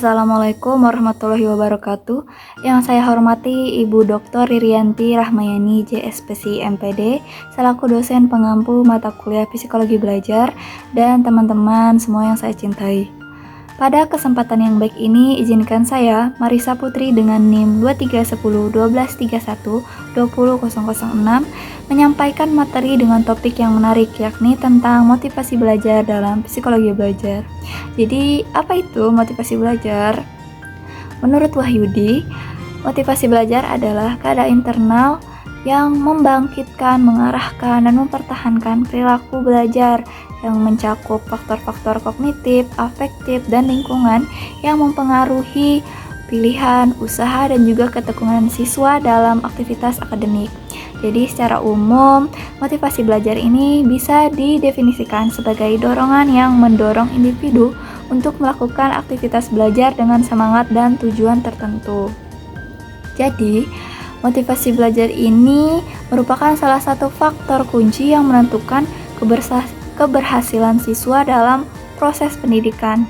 Assalamualaikum warahmatullahi wabarakatuh. Yang saya hormati Ibu Dr. Ririanti Rahmayani, JSPSI MPD, selaku dosen pengampu mata kuliah Psikologi Belajar, dan teman-teman semua yang saya cintai. Pada kesempatan yang baik ini, izinkan saya, Marisa Putri dengan NIM 2310-1231-20006, menyampaikan materi dengan topik yang menarik, yakni tentang motivasi belajar dalam psikologi belajar. Jadi, apa itu motivasi belajar? Menurut Wahyudi, motivasi belajar adalah keadaan internal yang membangkitkan, mengarahkan, dan mempertahankan perilaku belajar yang mencakup faktor-faktor kognitif, afektif, dan lingkungan yang mempengaruhi pilihan, usaha, dan juga ketekunan siswa dalam aktivitas akademik. Jadi secara umum, motivasi belajar ini bisa didefinisikan sebagai dorongan yang mendorong individu untuk melakukan aktivitas belajar dengan semangat dan tujuan tertentu. Jadi, motivasi belajar ini merupakan salah satu faktor kunci yang menentukan keberhasilan siswa dalam proses pendidikan.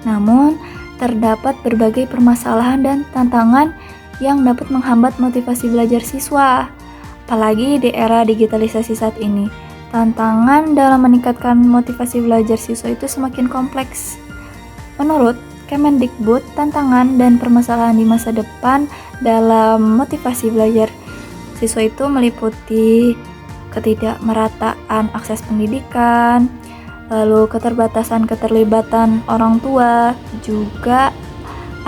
Namun, terdapat berbagai permasalahan dan tantangan yang dapat menghambat motivasi belajar siswa, apalagi di era digitalisasi saat ini. Tantangan dalam meningkatkan motivasi belajar siswa itu semakin kompleks. Menurut Kemendikbud, tantangan dan permasalahan di masa depan dalam motivasi belajar siswa itu meliputi ketidakmerataan akses pendidikan, lalu keterbatasan keterlibatan orang tua, juga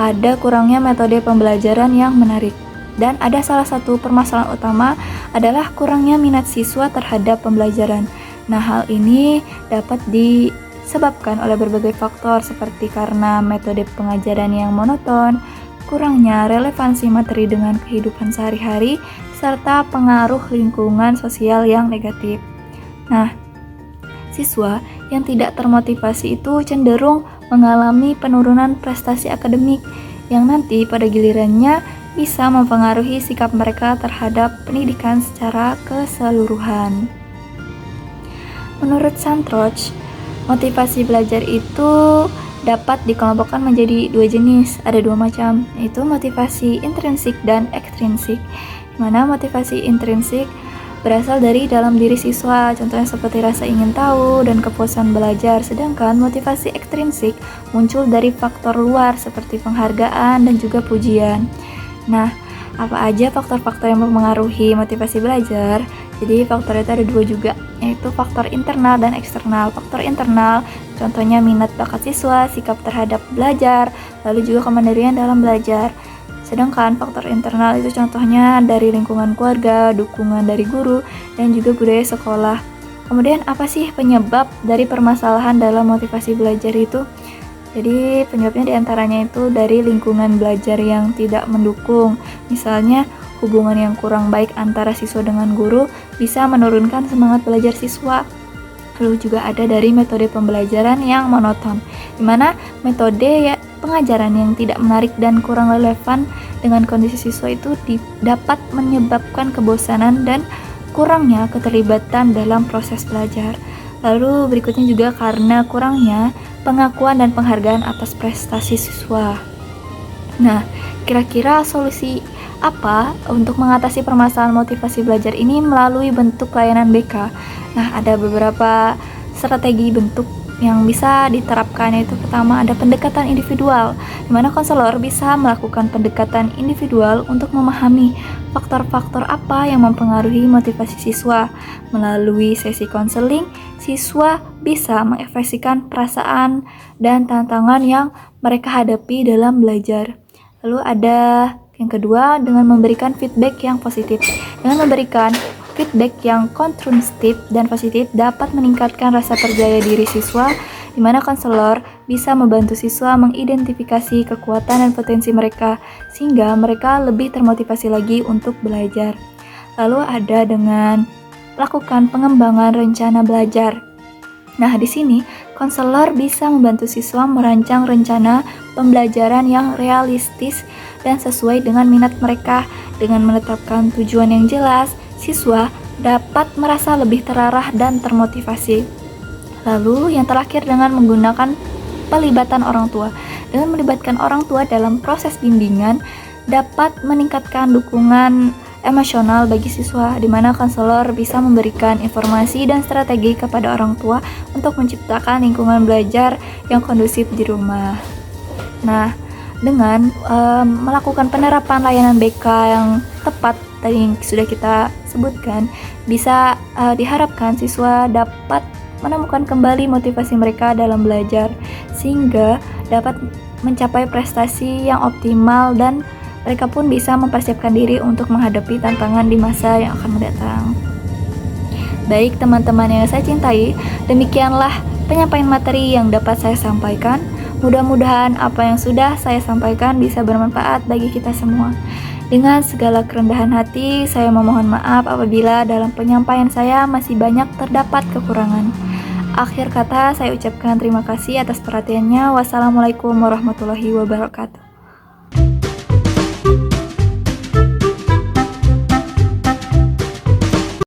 ada kurangnya metode pembelajaran yang menarik. Dan ada salah satu permasalahan utama adalah kurangnya minat siswa terhadap pembelajaran. Nah, hal ini dapat disebabkan oleh berbagai faktor seperti karena metode pengajaran yang monoton, kurangnya relevansi materi dengan kehidupan sehari-hari, serta pengaruh lingkungan sosial yang negatif. Nah, siswa yang tidak termotivasi itu cenderung mengalami penurunan prestasi akademik yang nanti pada gilirannya bisa mempengaruhi sikap mereka terhadap pendidikan secara keseluruhan. Menurut Santroch, motivasi belajar itu dapat dikelompokkan menjadi dua jenis, ada dua macam, yaitu motivasi intrinsik dan ekstrinsik. Mana motivasi intrinsik berasal dari dalam diri siswa, contohnya seperti rasa ingin tahu dan kepuasan belajar, sedangkan motivasi ekstrinsik muncul dari faktor luar seperti penghargaan dan juga pujian. Nah, apa aja faktor-faktor yang mempengaruhi motivasi belajar? Jadi faktor itu ada dua juga, yaitu faktor internal dan eksternal. Faktor internal contohnya minat bakat siswa, sikap terhadap belajar, lalu juga kemandirian dalam belajar. Sedangkan faktor internal itu contohnya dari lingkungan keluarga, dukungan dari guru, dan juga budaya sekolah. Kemudian apa sih penyebab dari permasalahan dalam motivasi belajar itu? Jadi penyebabnya diantaranya itu dari lingkungan belajar yang tidak mendukung. Misalnya hubungan yang kurang baik antara siswa dengan guru bisa menurunkan semangat belajar siswa. Lalu juga ada dari metode pembelajaran yang monoton, di mana metode pengajaran yang tidak menarik dan kurang relevan dengan kondisi siswa itu dapat menyebabkan kebosanan dan kurangnya keterlibatan dalam proses belajar. Lalu berikutnya juga karena kurangnya pengakuan dan penghargaan atas prestasi siswa. Nah, kira-kira solusi apa untuk mengatasi permasalahan motivasi belajar ini melalui bentuk layanan BK? Nah, ada beberapa strategi bentuk yang bisa diterapkan, yaitu pertama ada pendekatan individual, di mana konselor bisa melakukan pendekatan individual untuk memahami faktor-faktor apa yang mempengaruhi motivasi siswa. Melalui sesi konseling, siswa bisa mengekspresikan perasaan dan tantangan yang mereka hadapi dalam belajar. Lalu ada yang kedua, dengan memberikan feedback yang positif. Dengan memberikan feedback yang konstruktif dan positif dapat meningkatkan rasa percaya diri siswa, di mana konselor bisa membantu siswa mengidentifikasi kekuatan dan potensi mereka, sehingga mereka lebih termotivasi lagi untuk belajar. Lalu ada dengan melakukan pengembangan rencana belajar. Nah, di sini konselor bisa membantu siswa merancang rencana pembelajaran yang realistis dan sesuai dengan minat mereka. Dengan menetapkan tujuan yang jelas, siswa dapat merasa lebih terarah dan termotivasi. Lalu yang terakhir dengan menggunakan pelibatan orang tua. dengan melibatkan orang tua dalam proses bimbingan dapat meningkatkan dukungan emosional bagi siswa, di mana konselor bisa memberikan informasi dan strategi kepada orang tua untuk menciptakan lingkungan belajar yang kondusif di rumah. Nah, dengan melakukan penerapan layanan BK yang tepat tadi yang sudah kita sebutkan, bisa diharapkan siswa dapat menemukan kembali motivasi mereka dalam belajar, sehingga dapat mencapai prestasi yang optimal dan mereka pun bisa mempersiapkan diri untuk menghadapi tantangan di masa yang akan mendatang. Baik teman-teman yang saya cintai, demikianlah penyampaian materi yang dapat saya sampaikan. Mudah-mudahan apa yang sudah saya sampaikan bisa bermanfaat bagi kita semua. Dengan segala kerendahan hati, saya memohon maaf apabila dalam penyampaian saya masih banyak terdapat kekurangan. Akhir kata, saya ucapkan terima kasih atas perhatiannya. Wassalamualaikum warahmatullahi wabarakatuh.